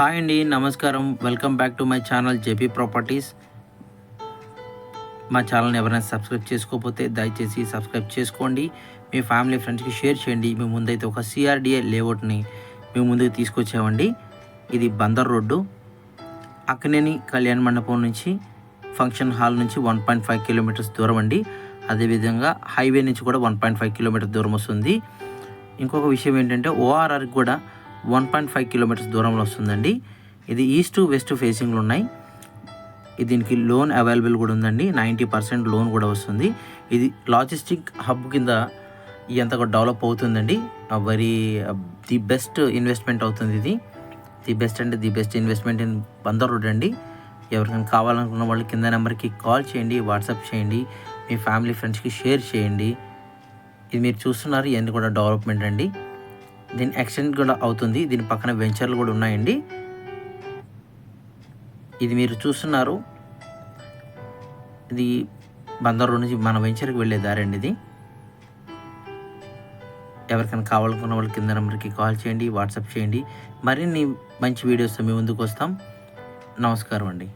Hi అండి, నమస్కారం. Welcome back to my channel JP properties. మా ఛానల్ని ఎవరైనా సబ్స్క్రైబ్ చేసుకోకపోతే దయచేసి సబ్స్క్రైబ్ చేసుకోండి. మీ ఫ్యామిలీ ఫ్రెండ్స్కి షేర్ చేయండి. మేము ముందైతే ఒక సిఆర్డిఏ లేఅవుట్ని మేము ముందుకు తీసుకొచ్చామండి. ఇది బందర్ రోడ్డు, అక్కినేని కళ్యాణ మండపం నుంచి ఫంక్షన్ హాల్ నుంచి 1.5 కిలోమీటర్స్ దూరం అండి. అదేవిధంగా హైవే నుంచి కూడా 1.5 కిలోమీటర్స్ దూరం వస్తుంది. ఇంకొక విషయం ఏంటంటే ఓఆర్ఆర్కి కూడా 1.5 కిలోమీటర్స్ దూరంలో వస్తుందండి. ఇది ఈస్ట్ వెస్ట్ ఫేసింగ్లు ఉన్నాయి. దీనికి లోన్ అవైలబుల్ కూడా ఉందండి. 90% లోన్ కూడా వస్తుంది. ఇది లాజిస్టిక్ హబ్ కింద ఎంత కూడా డెవలప్ అవుతుందండి. వెరీ ది బెస్ట్ ఇన్వెస్ట్మెంట్ అవుతుంది. ఇది ది బెస్ట్ అంటే the best investment in Bandar road అండి. ఎవరికైనా కావాలనుకున్న వాళ్ళు కింద నెంబర్కి కాల్ చేయండి, వాట్సాప్ చేయండి, మీ ఫ్యామిలీ ఫ్రెండ్స్కి షేర్ చేయండి. ఇది మీరు చూస్తున్నారు, ఇవన్నీ కూడా డెవలప్మెంట్ అండి. దీని ఎక్స్టెండ్ కూడా అవుతుంది. దీని పక్కన వెంచర్లు కూడా ఉన్నాయండి. ఇది మీరు చూస్తున్నారు, ఇది బందర్ రోడ్ నుంచి మన వెంచర్కి వెళ్ళే దారండి. ఇది ఎవరికైనా కావాలనుకున్న వాళ్ళు కింద నెంబర్కి కాల్ చేయండి, వాట్సాప్ చేయండి. మరిన్ని మంచి వీడియోస్తో మీ ముందుకు వస్తాం. నమస్కారం అండి.